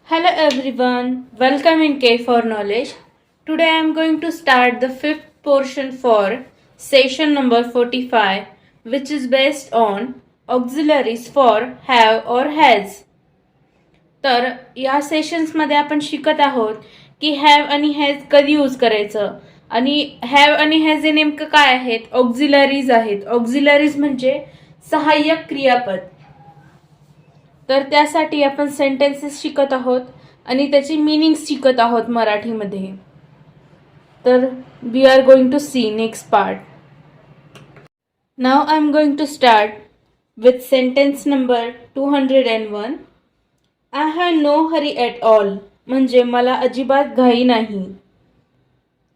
Hello everyone, welcome in K for Knowledge. Today I am going to start the fifth portion for session number 45, which is based on auxiliaries for have or has. तर या सेशन्समध्ये आपण शिकत आहोत की have आणि has कधी use करायचं आणि हॅव आणि हॅज हे नेमकं काय आहेत. ऑक्झिलरीज आहेत. ऑक्झिलरीज म्हणजे सहाय्यक क्रियापद. तर त्यासाठी आपण सेंटेन्सेस शिकत आहोत आणि त्याची मीनिंग्स शिकत आहोत मराठीमध्ये. तर we are going to see next part. Now I am going to start with sentence number 201. I have no hurry at all म्हणजे मला अजिबात घाई नाही.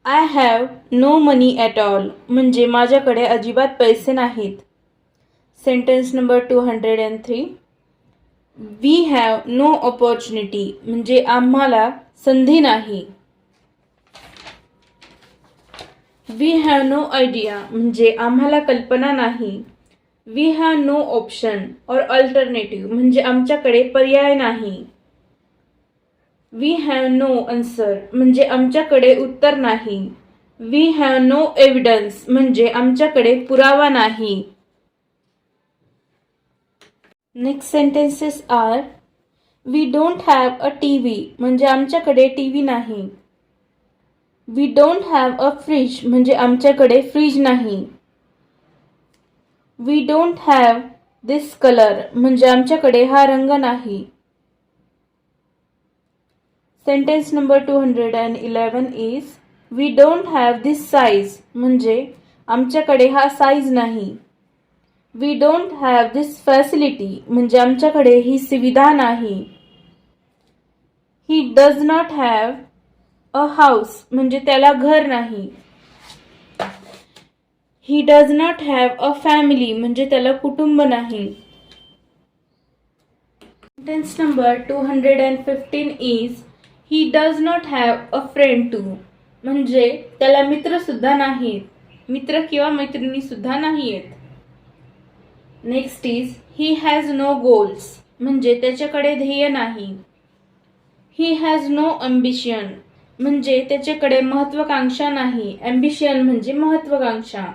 I have no money at all म्हणजे माझ्याकडे अजिबात पैसे नाहीत. Sentence number 203. We have no opportunity म्हणजे आम्हाला संधी नाही. वी हॅव नो आयडिया म्हणजे आम्हाला कल्पना नाही. वी हॅव नो ऑप्शन और अल्टरनेटिव्ह म्हणजे आमच्याकडे पर्याय नाही. वी हॅव नो आन्सर म्हणजे आमच्याकडे उत्तर नाही. वी हॅव नो एव्हिडन्स म्हणजे आमच्याकडे पुरावा नाही. Next sentences are. We don't have a TV म्हणजे आमच्याकडे टीव्ही नाही. We don't have a fridge म्हणजे आमच्याकडे फ्रीज नाही. We don't have this colour म्हणजे आमच्याकडे हा रंग नाही. Sentence number 211 is. We don't have this size म्हणजे आमच्याकडे हा साईज नाही. We don't have this facility म्हणजे आमच्याकडे ही सुविधा नाही. He does not have a house म्हणजे त्याला घर नाही. He does not have a family म्हणजे त्याला कुटुंब नाही. Sentence number 215 is. He does not have a friend too म्हणजे त्याला मित्र सुद्धा नाहीत. मित्र किंवा मैत्रिणी सुद्धा नाहीत. Next is. He has no goals म्हणजे त्याच्याकडे ध्येय नाही. ही हॅज नो अम्बिशन म्हणजे त्याच्याकडे महत्वाकांक्षा नाही. अम्बिशन म्हणजे महत्वाकांक्षा.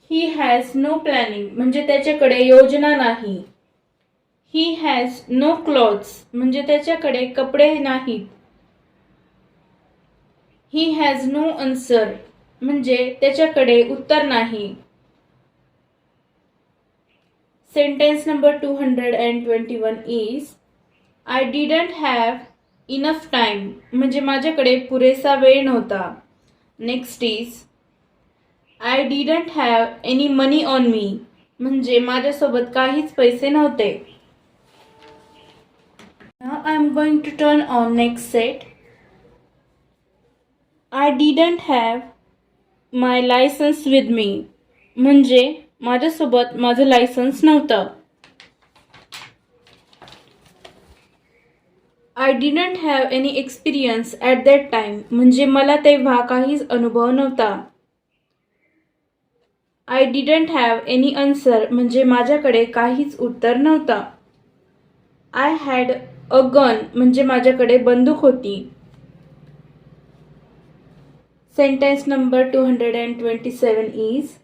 ही हॅज नो प्लॅनिंग म्हणजे त्याच्याकडे योजना नाही. ही हॅज नो क्लॉथ्स म्हणजे त्याच्याकडे कपडे नाहीत. ही हॅज नो आन्सर म्हणजे त्याच्याकडे उत्तर नाही. Sentence number 221 is. I didn't have enough time म्हणजे माझ्याकडे पुरेसा वेळ नव्हता. Next is. I didn't have any money on me म्हणजे माझ्यासोबत काहीच पैसे नव्हते. Now I am going to turn on next set. I didn't have my licence with me म्हणजे माझ्यासोबत माझं लायसन्स नव्हतं. I didn't have any experience at that time म्हणजे मला तेव्हा काहीच अनुभव नव्हता. I didn't have any answer म्हणजे माझ्याकडे काहीच उत्तर नव्हतं. आय हॅड अ गन म्हणजे माझ्याकडे बंदूक होती. Sentence number 227 is.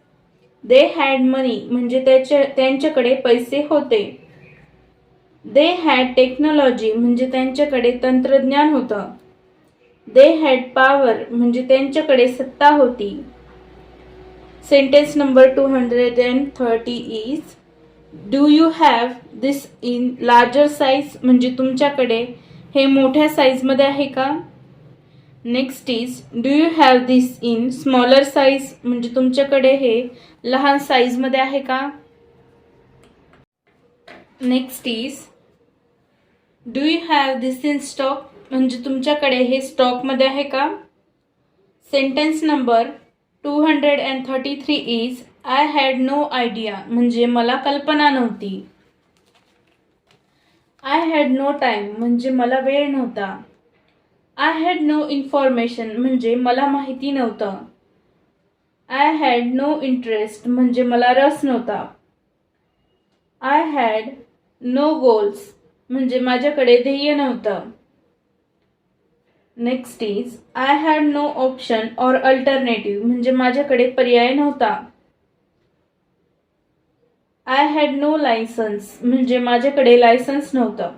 They had money म्हणजे त्यांच्याकडे पैसे होते. दे हॅड टेक्नॉलॉजी म्हणजे त्यांच्याकडे तंत्रज्ञान होतं. दे हॅड पॉवर म्हणजे त्यांच्याकडे सत्ता होती. Sentence number 230 is. Do you have this in larger size म्हणजे तुमच्याकडे हे मोठ्या साईजमध्ये आहे का. Next is. Do you have this in smaller size म्हणजे तुमच्याकडे हे लहान साईजमध्ये आहे का. Next is. Do you have this in stock म्हणजे तुमच्याकडे हे स्टॉकमध्ये आहे का. Sentence number 233 is. I had no idea म्हणजे मला कल्पना नव्हती. आय हॅड नो टाइम म्हणजे मला वेळ नव्हता. आय हॅड नो इन्फॉर्मेशन म्हणजे मला माहिती नव्हतं. आय हॅड नो इंटरेस्ट म्हणजे मला रस नव्हता. आय हॅड नो गोल्स म्हणजे माझ्याकडे ध्येय नव्हतं. Next is I had no option or alternative म्हणजे माझ्याकडे पर्याय नव्हता. आय हॅड नो लायसन्स म्हणजे माझ्याकडे लायसन्स नव्हतं.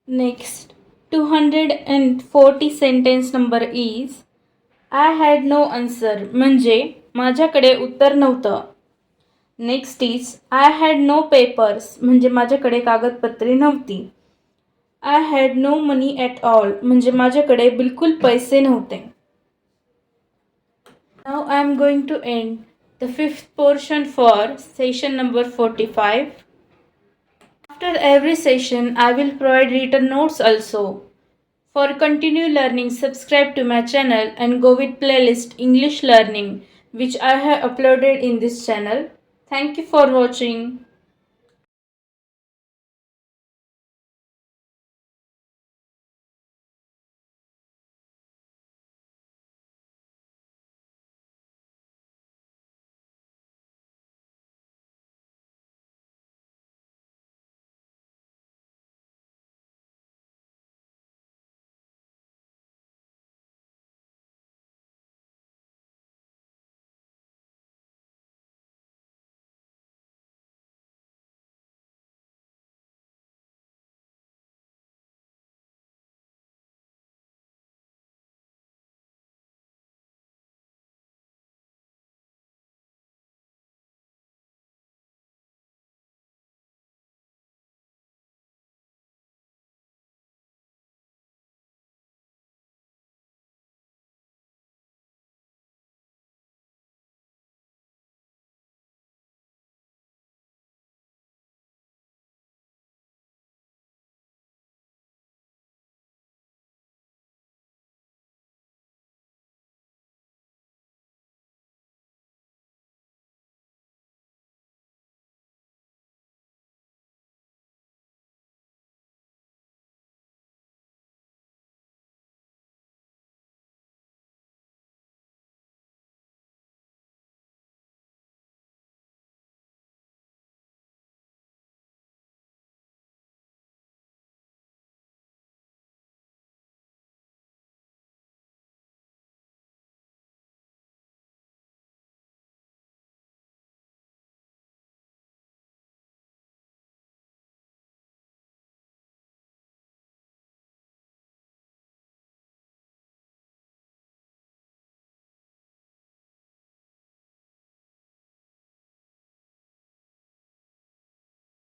Next 240 sentence number is I had no answer म्हणजे माझ्याकडे उत्तर नव्हतं. Next is I had no papers म्हणजे माझ्याकडे कागदपत्रे नव्हती. I had no money at all म्हणजे माझ्याकडे बिलकुल पैसे नव्हते. Now I am going to end the fifth portion for session number 45. After every session, I will provide written notes also. For continued learning, subscribe to my channel and go with playlist English Learning which I have uploaded in this channel. Thank you for watching.